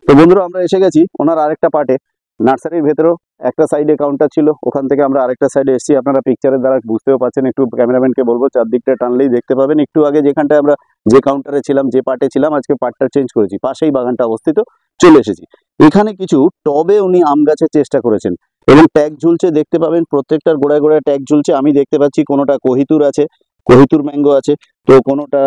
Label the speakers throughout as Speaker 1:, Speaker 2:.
Speaker 1: তো বন্ধুরা আমরা এসে গেছি ওনার আরেকটা পার্টে। নার্সারির ভেতরেও একটা সাইডে কাউন্টার ছিল, ওখান থেকে আমরা আরেকটা সাইডে এসেছি। আপনারা পিকচারের দ্বারা বুঝতেও পারছেন, একটু ক্যামেরাম্যানকে বলবো চারদিকটা টানলেই দেখতে পাবেন। একটু আগে যেখানটায় আমরা যে কাউন্টারে ছিলাম, যে পার্টে ছিলাম, আজকে পার্টটা চেঞ্জ করেছি, পাশেই বাগানটা অবস্থিত। চলে এসেছি এখানে। কিছু টবে উনি আম গাছের চেষ্টা করেছেন এবং ট্যাগ ঝুলছে দেখতে পাবেন, প্রত্যেকটার গোড়ায় গোড়ায় ট্যাগ ঝুলছে। আমি দেখতে পাচ্ছি কোনোটা কোহিতুর আছে, কোহিতুর ম্যাঙ্গো আছে, তো কোনোটা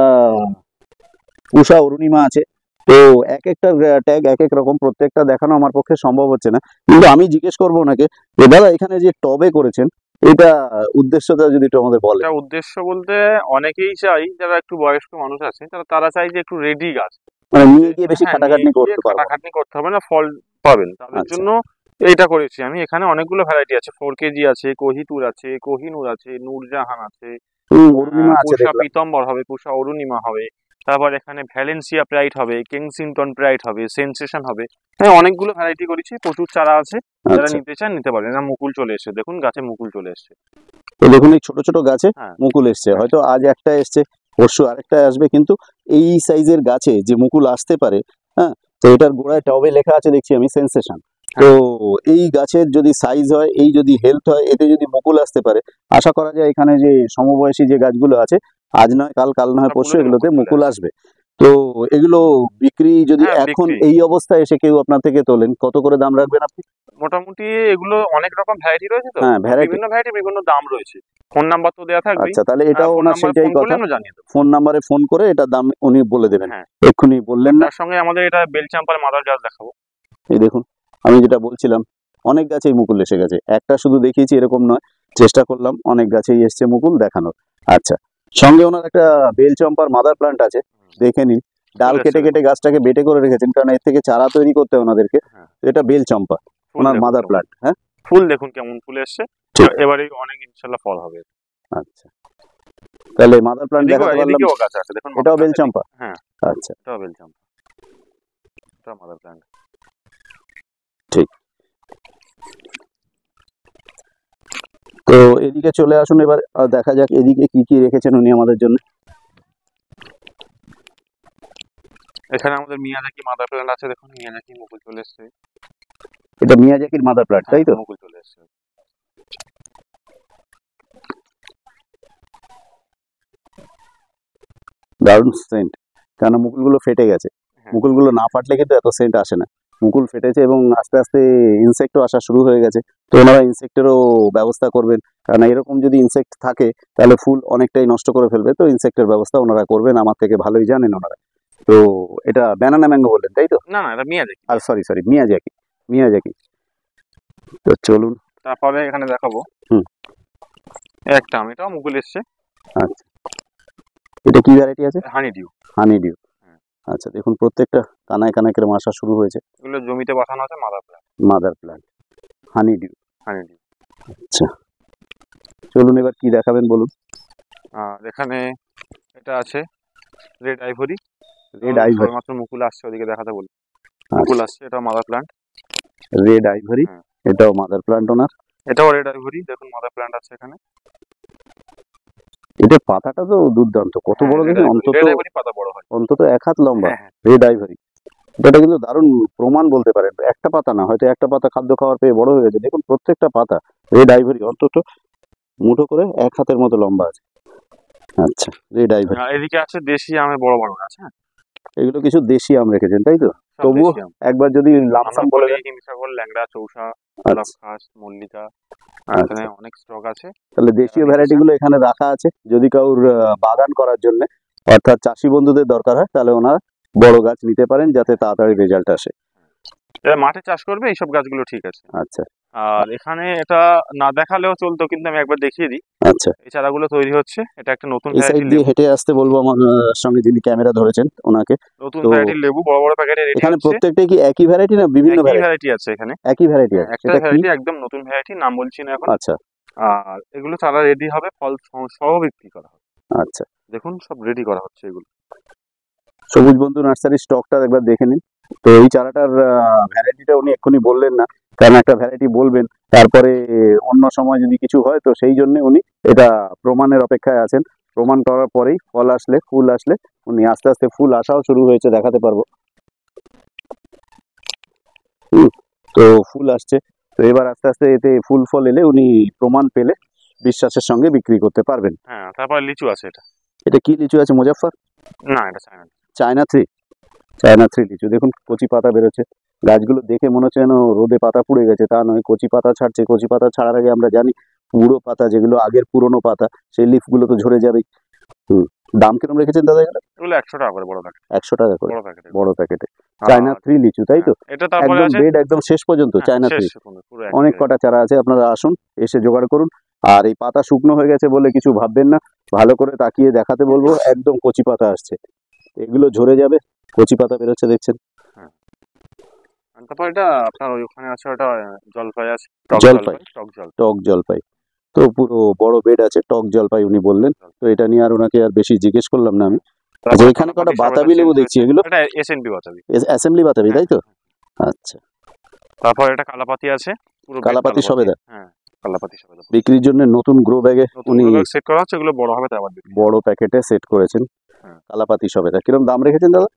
Speaker 1: উষা অরুণিমা আছে। তো এক একটা ট্যাগ এক এক রকম, প্রত্যেকটা দেখানো আমার পক্ষে সম্ভব হচ্ছে না, কিন্তু আমি জিজ্ঞেস করবো ওনাকে যে দাদা এখানে যে টবে করেছেন এটা উদ্দেশ্যটা যদি একটু আমাদের বলেন।
Speaker 2: এটা উদ্দেশ্য বলতে অনেকেই চাই, যারা একটু বয়স্ক মানুষ আছে তারা চাই যে একটু রেডি গাছ,
Speaker 1: মানে নিয়ে গিয়ে বেশি
Speaker 2: হ্যাঁ,
Speaker 1: খাটাখাটনি করতে পারবো।
Speaker 2: খাটাখাটনি করতে হবে না, ফল পাবেন, তাদের
Speaker 1: আচ্ছা।
Speaker 2: জন্য এইটা করেছি আমি। এখানে অনেকগুলো ভ্যারাইটি আছে, 4 কেজি আছে, কোহিতুর আছে, কোহিনুর আছে, নূরজাহান আছে,
Speaker 1: অরুণিমা আছে
Speaker 2: পুষা
Speaker 1: দেখলাম।
Speaker 2: পীতম্বর হবে, পুষা অরুণিমা হবে, তারপর এখানে ভ্যালেন্সিয়া প্রাইড হবে, কেনসিংটন প্রাইড হবে, সেন্সেশন হবে। হ্যাঁ, অনেকগুলো ভ্যারাইটি করেছি, প্রচুর চারা আছে, যারা
Speaker 1: আচ্ছা,
Speaker 2: নিতে চান নিতে পারেন। না, মুকুল চলে এসেছে, দেখুন গাছে মুকুল চলে এসেছে।
Speaker 1: তো দেখুন এই ছোট ছোট গাছে
Speaker 2: হ্যাঁ,
Speaker 1: মুকুল এসছে,
Speaker 2: হ্যাঁ,
Speaker 1: হয়তো আজ একটা এসছে, পরশু আরেকটা আসবে, কিন্তু এই সাইজের গাছে যে মুকুল আসতে পারে, হ্যাঁ, তো এটার গোড়ায় টবে লেখা আছে দেখছি আমি সেন্সেশন। তো এই গাছের যদি সাইজ হয়, এই যদি হেলথ হয়, এতে যদি মুকুল আসতে পারে, আশা করা যায় এখানে যে সমবয়সী যে গাছগুলো আছে, আজ নয় কাল, কাল নয় পরশু,
Speaker 2: সবগুলোতে
Speaker 1: এগুলোতে
Speaker 2: মুকুল চলে
Speaker 1: মুকুল
Speaker 2: আসবে।
Speaker 1: আসবে। তো এগুলো বিক্রি যদি
Speaker 2: হ্যাঁ,
Speaker 1: এখন
Speaker 2: বিক্রি
Speaker 1: এই অবস্থায় এসে কেউ আপনার থেকে তোলেন, কত করে দাম রাখবেন আপনি?
Speaker 2: মোটামুটি এগুলো অনেক রকম ভ্যারাইটি রয়েছে, তো
Speaker 1: হ্যাঁ, ভ্যারাইটি।
Speaker 2: বিভিন্ন ভ্যারাইটি বিভিন্ন দাম রয়েছে। ফোন নাম্বার তো দেওয়া থাকবেই,
Speaker 1: আচ্ছা, তাহলে এটাও
Speaker 2: ফোন
Speaker 1: ওনার
Speaker 2: নাম্বারে
Speaker 1: সেটাই
Speaker 2: ফোন করলে
Speaker 1: কথা,
Speaker 2: আমরা জানিয়ে দেবো।
Speaker 1: ফোন নাম্বারে ফোন করে এটা দাম উনি বলে দেবেন।
Speaker 2: হ্যাঁ,
Speaker 1: এক্ষুনি বললেন না।
Speaker 2: তার সঙ্গে আমাদের এটা বেলচাম্পার মাদার গাছ দেখাবো।
Speaker 1: এই দেখুন, আমি যেটা বলছিলাম, অনেক গাছেই মুকুল এসে গেছে, একটা শুধু দেখিয়েছি এরকম নয়, চেষ্টা করলাম অনেক গাছেই এসছে মুকুল দেখানোর। আচ্ছা, সঙ্গে ওনার একটা বেলচম্পার মাদার প্লান্ট আছে, দেখে নিন। ডাল
Speaker 2: ফুল
Speaker 1: কেটে
Speaker 2: এসছে
Speaker 1: কেটে
Speaker 2: দেখুন।
Speaker 1: গাছটাকে বেটে করে রেখেছেন, কারণ এর থেকে চারা তৈরি করতে হয় ওনাদেরকে।
Speaker 2: হ্যাঁ,
Speaker 1: তো এটা বেলচম্পা,
Speaker 2: ফুল
Speaker 1: ওনার
Speaker 2: দেখুন
Speaker 1: মাদার
Speaker 2: কেমন,
Speaker 1: প্লান্ট। হ্যাঁ,
Speaker 2: ফুল দেখুন কেমন ফুল এসছে।
Speaker 1: ঠিক।
Speaker 2: এবারে অনেক ইনশাল্লাহ ফল হবে।
Speaker 1: আচ্ছা, তাহলে মাদার প্লান্ট
Speaker 2: এদিকেও
Speaker 1: দেখাতে পারলাম।
Speaker 2: এদিকেও গাছ আছে দেখুন, মাদার
Speaker 1: এটাও
Speaker 2: প্ল্যান্ট।
Speaker 1: বেলচম্পা।
Speaker 2: হ্যাঁ,
Speaker 1: আচ্ছা,
Speaker 2: এটাও বেলচাম্পা, এটা মাদার প্ল্যান্ট।
Speaker 1: ঠিক। তো এদিকে চলে আসুন এবার, দেখা যাক এদিকে কি কি রেখেছেন উনি আমাদের জন্য।
Speaker 2: এখানে আমাদের মিয়াজাকি মাদার প্ল্যান্ট আছে, দেখুন মিয়াজাকি মুকুল চলে এসছে।
Speaker 1: এটা মিয়াজাকির মাদার প্লান্ট, তাই
Speaker 2: হ্যাঁ,
Speaker 1: তো?
Speaker 2: মুকুল চলে এসছে।
Speaker 1: দারুণ সেন্ট, কেন মুকুলগুলো ফেটে গেছে।
Speaker 2: হ্যাঁ,
Speaker 1: মুকুলগুলো না ফাটলে কিন্তু এত সেন্ট আসে না। মুকুল ফেটেছে এবং আস্তে আস্তে ইনসেক্টও আসা শুরু হয়ে গেছে। তো ওনারা ইনসেক্টেরও ব্যবস্থা করবেন, কারণ এরকম যদি ইনসেক্ট থাকে তাহলে ফুল অনেকটাই নষ্ট করে ফেলবে। তো ইনসেক্টের ব্যবস্থা ওনারা করবেন, আমার থেকে ভালোই জানেন ওনারা। তো এটা ব্যানানা ম্যাঙ্গো বললেন, তাই তো?
Speaker 2: না না, এটা মিয়াজাকি।
Speaker 1: আর সরি মিয়াজাকি, মিয়াজাকি। তো চলুন।
Speaker 2: তারপরে এখানে দেখাবো
Speaker 1: হুম।
Speaker 2: একটা আম, এটাও মুকুল এসছে।
Speaker 1: আচ্ছা, এটা কি ভ্যারাইটি আছে?
Speaker 2: হানি ডিউ।
Speaker 1: হানি ডিউ। আচ্ছা, দেখুন প্রত্যেকটা কানায় কানায় করে আসা শুরু হয়েছে।
Speaker 2: এগুলো জমিতে বসানো আছে, মাদার প্ল্যান্ট।
Speaker 1: মাদার প্লান্ট, হানি ডিউ।
Speaker 2: হানি ডিউ।
Speaker 1: আচ্ছা, চলুন এবার কি দেখাবেন বলুন।
Speaker 2: আর এখানে এটা আছে রেড আইভরি।
Speaker 1: Red ivory.
Speaker 2: মাত্র মুকুল আসছে, ওদিকে দেখাতে বলি। মুকুল আসছে, এটা মাদার প্ল্যান্ট।
Speaker 1: রেড আইভরি,
Speaker 2: হ্যাঁ,
Speaker 1: এটাও মাদার প্লান্ট ওনার।
Speaker 2: এটাও রেড আইভরি, দেখুন মাদার প্ল্যান্ট আছে এখানে।
Speaker 1: এটার পাতাটা তো দুর্দান্ত, কত বড় দেখুন, অন্তত
Speaker 2: রেড আইভরি পাতা বড় হয়।
Speaker 1: অন্তত 1 হাত লম্বা।
Speaker 2: হ্যাঁ, হ্যাঁ,
Speaker 1: রেড আইভরি, এটা কিন্তু দারুণ প্রমাণ বলতে পারেন। একটা পাতা না, হয়তো একটা পাতা খাদ্য খাওয়ার পেয়ে বড় হয়ে গেছে, দেখুন প্রত্যেকটা পাতা রেড আইভরি, অন্তত মুঠো করে 1 হাতের মতো লম্বা আছে। আচ্ছা, রেড আইভরি।
Speaker 2: এদিকে আছে দেশি আমের বড় বড় গাছ। হ্যাঁ,
Speaker 1: এগুলো কিছু দেশি আম রেখেছেন, তাই তো?
Speaker 2: সব
Speaker 1: তবুও
Speaker 2: দেশি আম।
Speaker 1: একবার যদি
Speaker 2: আমরা
Speaker 1: লামসাম বলে
Speaker 2: বলি
Speaker 1: দেন।
Speaker 2: হিমসাগর, ল্যাংড়া, চৌসা,
Speaker 1: আচ্ছা,
Speaker 2: গোলাপ খাস, মল্লিকা। আর এখানে অনেক স্টক আছে।
Speaker 1: তাহলে দেশীয়
Speaker 2: নিতে
Speaker 1: ভ্যারাইটি
Speaker 2: চান?
Speaker 1: গুলো এখানে রাখা আছে, যদি কারোর বাগান করার জন্য, অর্থাৎ চাষি বন্ধুদের দরকার হয়, তাহলে ওনারা বড় গাছ নিতে পারেন, যাতে তাড়াতাড়ি রেজাল্ট আসে।
Speaker 2: এরা মাঠে চাষ করবে এইসব গাছগুলো, ঠিক আছে।
Speaker 1: আচ্ছা।
Speaker 2: আর এখানে এটা না দেখালেও চলতো, কিন্তু আমি একবার দেখিয়ে দিই।
Speaker 1: আচ্ছা,
Speaker 2: এই চারাগুলো তৈরি হচ্ছে, এটা একটা নতুন
Speaker 1: এই সাইড
Speaker 2: ভ্যারাইটির
Speaker 1: দিয়ে
Speaker 2: লেবু।
Speaker 1: হেঁটে আসতে বলবো আমার সঙ্গে যিনি ক্যামেরা ধরেছেন ওনাকে।
Speaker 2: নতুন
Speaker 1: তো
Speaker 2: ভ্যারাইটির লেবু, বড় বড় প্যাকেটে রেডি
Speaker 1: এখানে
Speaker 2: হচ্ছে।
Speaker 1: প্রত্যেকটাই কি একই ভ্যারাইটি না বিভিন্ন
Speaker 2: একই
Speaker 1: ভ্যারাইটি?
Speaker 2: ভ্যারাইটি আছে এখানে।
Speaker 1: একই ভ্যারাইটি
Speaker 2: হ্যাঁ,
Speaker 1: আছে,
Speaker 2: একটা
Speaker 1: সেটা কি?
Speaker 2: ভ্যারাইটি একদম নতুন ভ্যারাইটি, নাম বলছি না এখন।
Speaker 1: আচ্ছা।
Speaker 2: আর এগুলো চারা রেডি হবে, ফল সহ বিক্রি করা হবে।
Speaker 1: আচ্ছা,
Speaker 2: দেখুন সব রেডি করা হচ্ছে এগুলো।
Speaker 1: সবুজ বন্ধু নার্সারির স্টকটা একবার দেখে নিন। তো এই চারাটার ভ্যারাইটিটা উনি এক্ষুনি বললেন না, কারণ একটা ভ্যারাইটি বলবেন, তারপরে অন্য সময় যদি কিছু হয়, তো সেই জন্য উনি এটা প্রমাণের অপেক্ষায় আছেন। প্রমাণ করার পরেই ফল আসলে, ফুল আসলে, উনি আস্তে আস্তে ফুল আসাও শুরু হয়েছে, দেখাতে পারবো। তো ফুল আসছে, তো এবার আস্তে আস্তে এতে ফুল ফল এলে উনি প্রমাণ পেলে বিশ্বাসের সঙ্গে বিক্রি করতে পারবেন।
Speaker 2: হ্যাঁ, তারপর লিচু আছে এটা।
Speaker 1: এটা কি লিচু আছে মুজাফফর?
Speaker 2: না, এটা China.
Speaker 1: China three. China three লিচু, দেখুন কচি পাতা বেরোচ্ছে। গাছগুলো দেখে মনে হচ্ছে যেন রোদে পাতা পুড়ে গেছে, তা নয়, কচি পাতা ছাড়ছে। কচি পাতা ছাড়ার আগে আমরা জানি পুরো পাতা, যেগুলো আগের পুরনো পাতা, সেই লিফগুলো তো ঝরে যাবেই। দাম কিরকম রেখেছেন দাদা এগুলো?
Speaker 2: এগুলো 100 টাকা করে বড় প্যাকেট।
Speaker 1: 100 টাকা করে
Speaker 2: বড় প্যাকেট।
Speaker 1: বড় প্যাকেটে। চায়না থ্রি লিচু, তাই তো?
Speaker 2: এটা তারপরে
Speaker 1: একদম
Speaker 2: আছে।
Speaker 1: বেড একদম শেষ পর্যন্ত চায়না থ্রি।
Speaker 2: পুরো
Speaker 1: অনেক কটা চারা আছে, আপনারা আসুন, এসে জোগাড় করুন। আর এই পাতা শুকনো হয়ে গেছে বলে কিছু ভাববেন না, ভালো করে তাকিয়ে দেখাতে বলবো, একদম কচি পাতা আসছে, এগুলো ঝরে যাবে, কচি পাতা বেরোচ্ছে দেখছেন।
Speaker 2: তারপর এটা আপনার ওখানে আছে, ওটা জলপাই আছে, টক
Speaker 1: জলপাই।
Speaker 2: টক জল।
Speaker 1: টক জলপাই, তো পুরো বড় বেড আছে টক জলপাই উনি বললেন, তো এটা নিয়ে আর ওনাকে আর বেশি জিজ্ঞেস করলাম না আমি। আচ্ছা, এখানে কটা বাতাবি লেবু দেখছি, এগুলো
Speaker 2: এটা এসএনপি বাতাবি।
Speaker 1: অ্যাসেম্বলি বাতাবি, তাই তো? আচ্ছা,
Speaker 2: তারপর এটা কালাপাতি আছে, পুরো
Speaker 1: কালাপাতি সবেদা।
Speaker 2: হ্যাঁ, কালাপাতি সবেদা
Speaker 1: বিক্রির জন্য নতুন গ্রো ব্যাগে উনি
Speaker 2: সেট করা আছে, এগুলো বড় হবে তারপর বিক্রি।
Speaker 1: বড় প্যাকেটে সেট করেছেন।
Speaker 2: হ্যাঁ।
Speaker 1: কালাপাতি সবেদা কিরকম দাম রেখেছেন দাদা?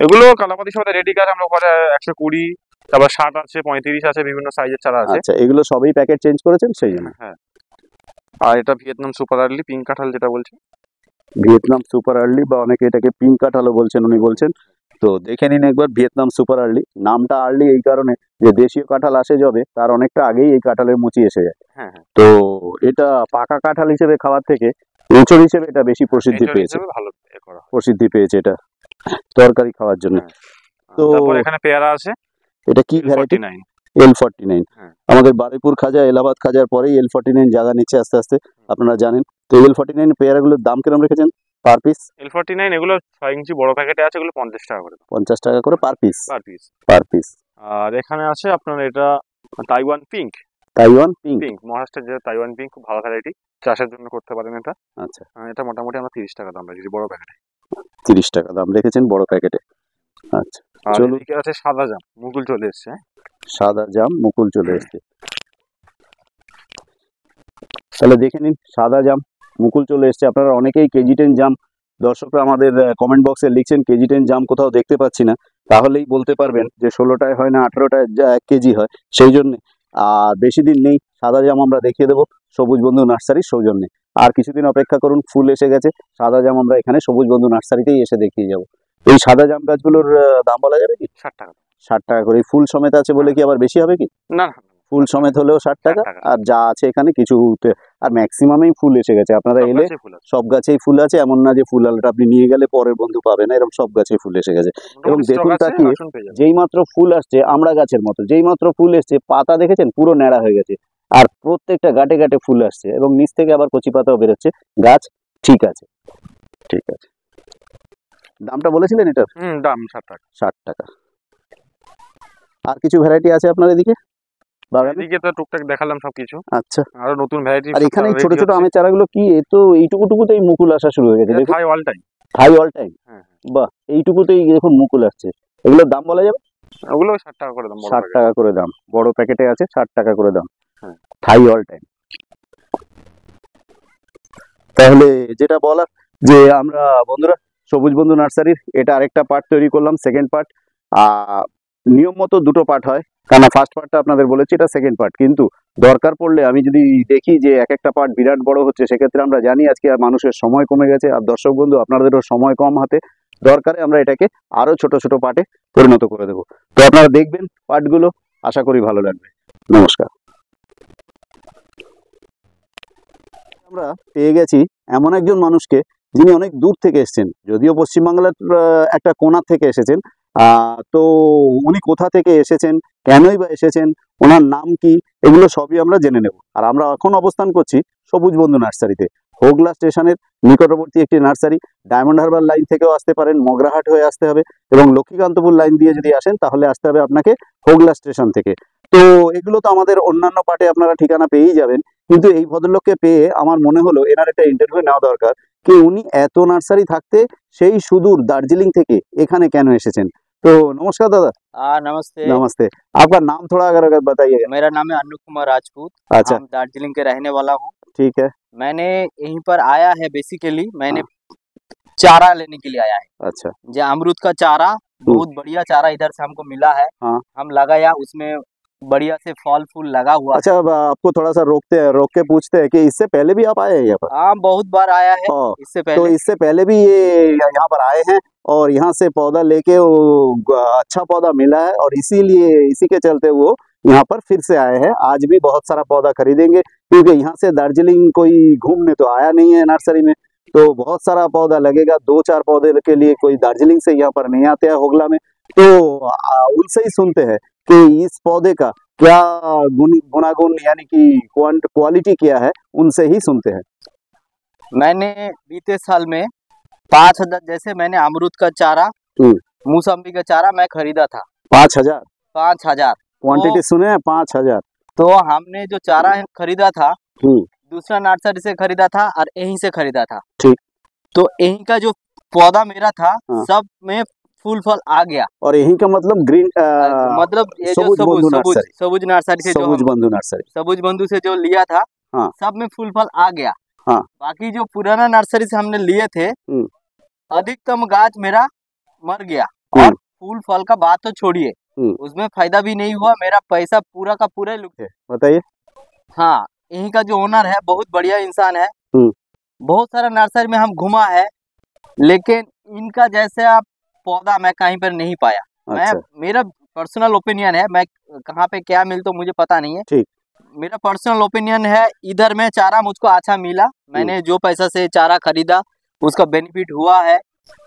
Speaker 2: এগুলো কালাপাতি সবেদা রেডি গাছ আমরা উপরে 120, তারপর 60 আছে, 35 আছে, বিভিন্ন সাইজের চারা আছে।
Speaker 1: আচ্ছা, এগুলো সবই প্যাকেট চেঞ্জ করেছেন সেই জন্য?
Speaker 2: হ্যাঁ। আর এটা ভিয়েতনাম সুপার আর্লি পিঙ্ক কাঁঠাল যেটা বলছি।
Speaker 1: ভিয়েতনাম সুপার আর্লি, বা অনেকে এটাকে পিঙ্ক কাঁঠালও বলছেন উনি বলছেন। তো দেখে নিন একবার ভিয়েতনাম সুপার আর্লি। নামটা আর্লি এই কারণে যে দেশীয় কাঁঠাল আসে যবে, তার অনেকটা আগেই এই কাঁঠালের মুচি এসে যায়।
Speaker 2: হ্যাঁ।
Speaker 1: তো এটা পাকা কাঁঠাল হিসেবে খাওয়ার থেকে এঁচড় হিসেবে এটা বেশি প্রসিদ্ধি পেয়েছে।
Speaker 2: ভালো করা
Speaker 1: প্রসিদ্ধি পেয়েছে এটা তরকারি খাওয়ার জন্য।
Speaker 2: তো তারপর এখানে পেয়ারা আছে।
Speaker 1: এটা কি ভ্যারাইটি? L49। আমাদের বারুইপুর খাজা, এলাহাবাদ খাজার পরেই L49 জায়গা নিচ্ছে আস্তে আস্তে, আপনারা জানেন। তো L49 পেয়ারাগুলোর দাম কিরকম রেখেছেন পার পিস?
Speaker 2: L49 এগুলো 6 ইঞ্চি বড় প্যাকেটে আছে, এগুলো 50 টাকা করে।
Speaker 1: 50 টাকা করে পার পিস।
Speaker 2: Per piece. আর এখানে আছে আপনার এটা তাইওয়ান পিঙ্ক।
Speaker 1: তাইওয়ান পিঙ্ক,
Speaker 2: মহারাষ্ট্রের যে তাইওয়ান পিঙ্ক, খুব ভালো ভ্যারাইটি, চাষের জন্য করতে পারেন এটা।
Speaker 1: আচ্ছা,
Speaker 2: এটা মোটামুটি আমরা 30 টাকা দাম রেখেছি বড় প্যাকেটে।
Speaker 1: 30 টাকা দাম রেখেছেন বড় প্যাকেটে। আচ্ছা,
Speaker 2: আর
Speaker 1: চলুন।
Speaker 2: এদিকে আছে সাদা জাম, মুকুল চলে এসছে।
Speaker 1: সাদা জাম মুকুল চলে এসছে, তাহলে দেখে নিন, সাদা জাম মুকুল চলে এসছে। আপনারা অনেকেই কেজি 10 জাম, দর্শকরা আমাদের কমেন্ট বক্সে লিখছেন কেজি 10 জাম কোথাও দেখতে পাচ্ছি না, তাহলেই বলতে পারবেন যে 16টায় হয় না 18টায় 1 কেজি হয়, সেই জন্যে। আর বেশি দিন নেই, সাদা জাম আমরা দেখিয়ে দেবো সবুজ বন্ধু নার্সারির সৌজন্যে। আর কিছুদিন অপেক্ষা করুন, ফুল এসে গেছে, সাদা জাম আমরা এখানে সবুজ বন্ধু নার্সারিতেই এসে দেখিয়ে যাব। এই সাদা জাম গাছগুলোর দাম বলা যাবে কি?
Speaker 2: 60 টাকা।
Speaker 1: 60 টাকা করে। এই ফুল সমেত আছে বলে কি আবার বেশি হবে কি?
Speaker 2: না,
Speaker 1: ফুল সমেত হলেও 60 টাকা। আর যা আছে এখানে কিছু, আর ম্যাক্সিমামই ফুল এসে গেছে। আপনারা এলে সব গাছেই ফুল আছে, এমন না যে ফুল আলাটা আপনি নিয়ে গেলে পরের বন্ধু পাবে না, এরকম সব গাছেই ফুল এসে গেছে। এবং দেখুন তাকিয়ে, যেই মাত্র ফুল আসছে আমরা গাছের মতো, যেই মাত্র ফুল এসছে পাতা দেখেছেন পুরো ন্যাড়া হয়ে গেছে, আর প্রত্যেকটা গাটে গাটে ফুল আসছে, এবং নিচ থেকে আবার কচি পাতাও বেরোচ্ছে। গাছ ঠিক আছে, ঠিক আছে। দামটা বলেছিলেন এটার?
Speaker 2: দাম 60 টাকা।
Speaker 1: 60 টাকা। আর কিছু ভ্যারাইটি আছে আপনার এদিকে বাগানে?
Speaker 2: এদিকে তো টুকটাক দেখালাম সবকিছু।
Speaker 1: আচ্ছা,
Speaker 2: আরো নতুন ভ্যারাইটি।
Speaker 1: আর এখানে ছোট ছোট আমের চারাগুলো কি, এ তো এইটুকুতেই মুকুল আসা শুরু হয়ে গেছে, দেখুন।
Speaker 2: থাই অল টাইম।
Speaker 1: থাই অল টাইম, বাহ, এইটুকুতেই দেখুন মুকুল আসছে। এগুলোর দাম বলা যাবে?
Speaker 2: ওগুলো 60 টাকা করে দাম।
Speaker 1: 60 টাকা করে দাম, বড় প্যাকেটে আছে 60 টাকা করে দাম। থাই অল টাইম। তাহলে যেটা বলার, যে আমরা বন্ধুরা সবুজ বন্ধু নার্সারির এটা আরেকটা পার্ট তৈরি করলাম, সেকেন্ড পার্ট। নিয়ম মতো দুটো পার্ট হয়, কারণ ফার্স্ট পার্টটা আপনাদের বলেছি, এটা সেকেন্ড পার্ট। কিন্তু দরকার পড়লে আমি যদি দেখি যে এক একটা পার্ট বিরাট বড় হচ্ছে, সেক্ষেত্রে আমরা জানি আজকে আর মানুষের সময় কমে গেছে, আর দর্শক বন্ধু আপনাদেরও সময় কম হাতে, দরকারে আমরা এটাকে আরো ছোট ছোট পার্টে পরিণত করে দেবো। তো আপনারা দেখবেন পার্টগুলো, আশা করি ভালো লাগবে। নমস্কার। আমরা পেয়ে গেছি এমন একজন মানুষকে, যিনি অনেক দূর থেকে এসেছেন, যদিও পশ্চিমবাংলার একটা কোণা থেকে এসেছেন। তো উনি কোথা থেকে এসেছেন, কেনই বা এসেছেন, ওনার নাম কি, এগুলো সবই আমরা জেনে নেব। আর আমরা এখন অবস্থান করছি সবুজ বন্ধু নার্সারিতে, হোগলা স্টেশনের নিকটবর্তী একটি নার্সারি। ডায়মন্ড হারবার লাইন থেকেও আসতে পারেন, মগরাহাট হয়ে আসতে হবে, এবং লক্ষ্মীকান্তপুর লাইন দিয়ে যদি আসেন তাহলে আসতে হবে আপনাকে হোগলা স্টেশন থেকে। তো এগুলো তো আমাদের অন্যান্য পার্টে আপনারা ঠিকানা পেয়েই যাবেন, কিন্তু এই ভদ্রলোককে পেয়ে আমার মনে হলো এনার একটা ইন্টারভিউ নেওয়া দরকার, कि उनी एत नार्सारी থাকতে সেই সুদূর দার্জিলিং থেকে এখানে কেন এসেছেন। तो नमस्कार दादा।
Speaker 3: नमस्ते।
Speaker 1: नमस्ते, आपका नाम थोड़ा अगर बताइएगा।
Speaker 3: मेरा नाम है अनु कुमार राजपूत।
Speaker 1: अच्छा,
Speaker 3: हम दार्जिलिंग के रहने वाला हूँ।
Speaker 1: ठीक है।
Speaker 3: मैंने यहीं पर आया है बेसिकली, मैंने चारा लेने के लिए आया है।
Speaker 1: अच्छा।
Speaker 3: जो अमरूद का चारा बहुत बढ़िया चारा इधर से हमको मिला है।
Speaker 1: हाँ।
Speaker 3: हम लगाया, उसमें बढ़िया से फल फूल लगा हुआ।
Speaker 1: अच्छा, अब आपको थोड़ा सा रोक के पूछते हैं कि इससे पहले भी आप आए हैं यहाँ पर?
Speaker 3: हाँ, बहुत बार आया है इससे
Speaker 1: तो
Speaker 3: पहले।
Speaker 1: इससे पहले भी ये यहाँ पर आए हैं और यहाँ से पौधा लेके वो अच्छा पौधा मिला है और इसी के चलते वो यहाँ पर फिर से आए हैं। आज भी बहुत सारा पौधा खरीदेंगे क्योंकि यहाँ से दार्जिलिंग कोई घूमने तो आया नहीं है नर्सरी में, तो बहुत सारा पौधा लगेगा। 2-4 पौधे के लिए कोई दार्जिलिंग से यहाँ पर नहीं आते हैं होगला में, तो उनसे ही सुनते हैं कि इस पौधे का क्या गुणागुण यानी कि क्वालिटी क्या है, उनसे ही सुनते हैं।
Speaker 3: मैंने बीते साल में 5,000 जैसे मैंने अमरूद का चारा, मौसम्बी का चारा मैं खरीदा था।
Speaker 1: 5,000 क्वांटिटी सुने हैं? 5,000।
Speaker 3: तो हमने जो चारा खरीदा था दूसरा नर्सरी से खरीदा था और यहीं से खरीदा था।
Speaker 1: ठीक।
Speaker 3: तो यहीं का जो पौधा मेरा था सब में फूल फल आ गया।
Speaker 1: और यहीं का मतलब ग्रीन
Speaker 3: मतलब ये जो सबुज नर्सरी से सबुज बंधु से जो लिया था सब में फूल फल आ गया। बाकी जो पुराना नर्सरी से हमने लिए थे अधिकतम गाछ मेरा मर गया और फूल फल का बात तो छोड़िए, उसमें फायदा भी नहीं हुआ, मेरा पैसा पूरा का पूरा लुट गया।
Speaker 1: बताइए।
Speaker 3: हाँ, यहीं का जो ओनर है बहुत बढ़िया इंसान है। बहुत सारा नर्सरी में हम घुमा है लेकिन इनका जैसे आप पौधा मैं कहीं पर नहीं पाया।
Speaker 1: अच्छा।
Speaker 3: मेरा पर्सनल ओपिनियन है, मैं कहाँ पे क्या मिलता मुझे पता नहीं है।
Speaker 1: ठीक।
Speaker 3: मेरा पर्सनल ओपिनियन है, इधर में चारा मुझको अच्छा मिला। मैंने जो पैसा से चारा खरीदा उसका बेनिफिट हुआ है।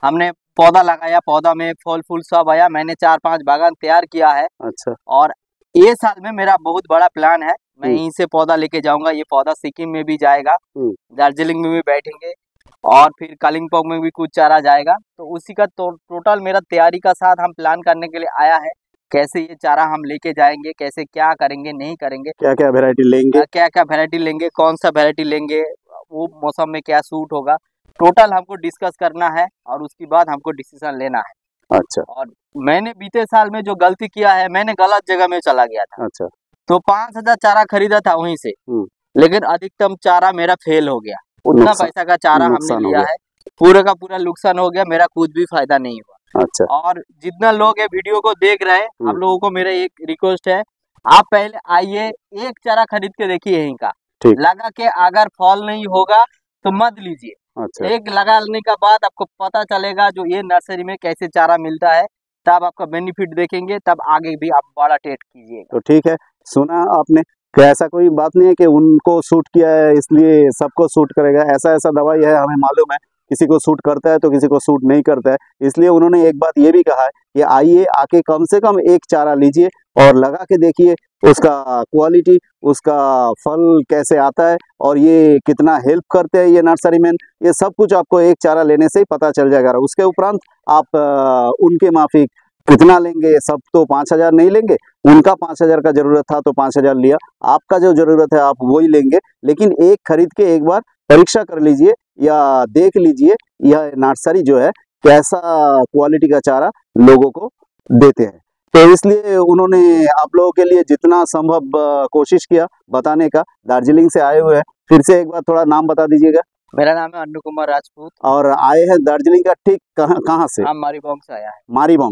Speaker 3: हमने पौधा लगाया, पौधा में फल फूल सब आया। मैंने 4-5 बागान तैयार किया है।
Speaker 1: अच्छा।
Speaker 3: और ये साल में मेरा बहुत बड़ा प्लान है, मैं यहीं से पौधा लेके जाऊंगा। ये पौधा सिक्किम में भी जाएगा, दार्जिलिंग में भी बैठेंगे और फिर कालिम्पोंग में भी कुछ चारा जाएगा। तो उसी का टोटल मेरा तैयारी का साथ हम प्लान करने के लिए आया है, कैसे ये चारा हम लेके जाएंगे, कैसे क्या करेंगे नहीं करेंगे,
Speaker 1: क्या क्या वेरायटी लेंगे,
Speaker 3: क्या क्या वेरायटी लेंगे, कौन सा वेरायटी लेंगे, वो मौसम में क्या सूट होगा, टोटल हमको डिस्कस करना है और उसके बाद हमको डिसीजन लेना है।
Speaker 1: अच्छा।
Speaker 3: और मैंने बीते साल में जो गलती किया है, मैंने गलत जगह में चला गया था।
Speaker 1: अच्छा।
Speaker 3: तो 5,000 चारा खरीदा था वहीं से, लेकिन अधिकतम चारा मेरा फेल हो गया। उतना पैसा का चारा हमने लिया है, पूरा का पूरा नुकसान हो गया, मेरा कुछ भी फायदा नहीं हुआ।
Speaker 1: अच्छा।
Speaker 3: और जितना लोग ये वीडियो को देख रहे हैं, आप लोगों को मेरा एक रिक्वेस्ट है, आप पहले आइए, एक चारा खरीद के देखिए यहीं का, लगा के अगर फल नहीं होगा तो मत लीजिए।
Speaker 1: अच्छा।
Speaker 3: एक लगाने का बाद आपको पता चलेगा जो ये नर्सरी में कैसे चारा मिलता है, तब आपका बेनिफिट देखेंगे, तब आगे भी आप बड़ा टेस्ट कीजिएगा।
Speaker 1: तो ठीक है, सुना आपने कि ऐसा कोई बात नहीं है कि उनको सूट किया है इसलिए सबको सूट करेगा। ऐसा दवाई है, हमें मालूम है, किसी को सूट करता है तो किसी को सूट नहीं करता है। इसलिए उन्होंने एक बात ये भी कहा है कि आइए, आके कम से कम एक चारा लीजिए और लगा के देखिए उसका क्वालिटी, उसका फल कैसे आता है और ये कितना हेल्प करते हैं ये नर्सरी मैन। ये सब कुछ आपको एक चारा लेने से ही पता चल जाएगा। उसके उपरांत आप उनके माफिक कितना लेंगे, सब तो 5,000 नहीं लेंगे। उनका 5,000 का जरूरत था तो 5,000 लिया, आपका जो जरूरत है आप वही लेंगे। लेकिन एक खरीद के एक बार परीक्षा कर लीजिए या देख लीजिए यह नर्सरी जो है कैसा क्वालिटी का चारा लोगों को देते हैं। तो इसलिए उन्होंने आप लोगों के लिए जितना संभव कोशिश किया बताने का। दार्जिलिंग से आए हुए हैं, फिर से एक बार थोड़ा नाम बता दीजिएगा।
Speaker 3: मेरा नाम है अन्नू कुमार राजपूत।
Speaker 1: और आए हैं दार्जिलिंग का ठीक कहाँ से?
Speaker 3: हम मारीबोंग से आया है।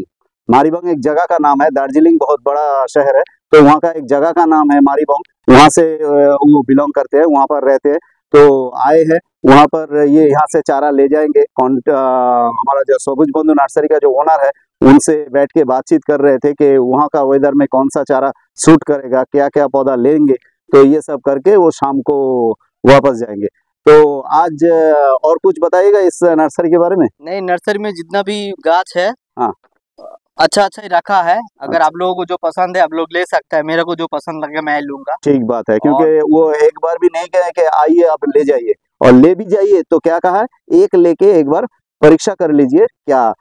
Speaker 1: मारीबोंग एक जगह का नाम है। दार्जिलिंग बहुत बड़ा शहर है, तो वहाँ का एक जगह का नाम है मारीबोंग। वहाँ से वो बिलोंग करते हैं, वहाँ पर रहते हैं। तो आए हैं वहाँ पर, ये यहाँ से चारा ले जाएंगे। हमारा जो सबुज बंधु नर्सरी का जो ओनर है उनसे बैठ के बातचीत कर रहे थे कि वहाँ का वेदर में कौन सा चारा सूट करेगा, क्या क्या पौधा लेंगे। तो ये सब करके वो शाम को वापस जाएंगे। तो आज और कुछ बताइएगा इस नर्सरी के बारे में?
Speaker 3: नहीं, नर्सरी में जितना भी गाछ है
Speaker 1: हाँ
Speaker 3: अच्छा ही रखा है। अगर आप लोगों को जो पसंद है आप लोग ले सकते हैं, मेरे को जो पसंद लगे मैं लूंगा।
Speaker 1: ठीक बात है, क्योंकि वो एक बार भी नहीं कहे कि आइए आप ले जाइए, और ले भी जाइए तो क्या कहा है, एक लेके एक बार परीक्षा कर लीजिए क्या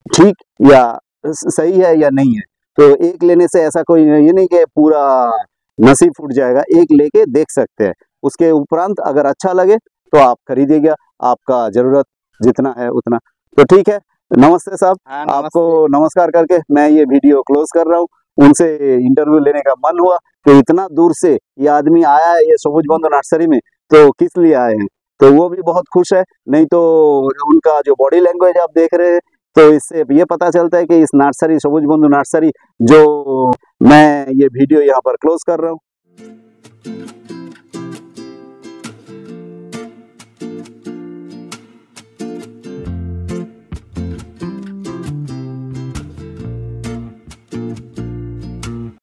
Speaker 1: ठीक या सही है या नहीं है। तो एक लेने से ऐसा कोई ये नहीं कि पूरा नसीब फूट जाएगा, एक लेके देख सकते हैं। उसके उपरांत अगर अच्छा लगे तो आप खरीदिएगा, आपका जरूरत जितना है उतना। तो ठीक है, नमस्ते साहब।
Speaker 3: हाँ,
Speaker 1: आपको नमस्कार करके मैं ये वीडियो क्लोज कर रहा हूँ। उनसे इंटरव्यू लेने का मन हुआ कि इतना दूर से ये आदमी आया है ये सबुज बंधु नर्सरी में, तो किस लिए आए हैं। तो वो भी बहुत खुश है। नहीं तो उनका जो बॉडी लैंग्वेज आप देख रहे हैं, तो इससे ये पता चलता है कि इस नर्सरी सबुज बंधु नर्सरी जो मैं ये वीडियो यहाँ पर क्लोज कर रहा हूँ।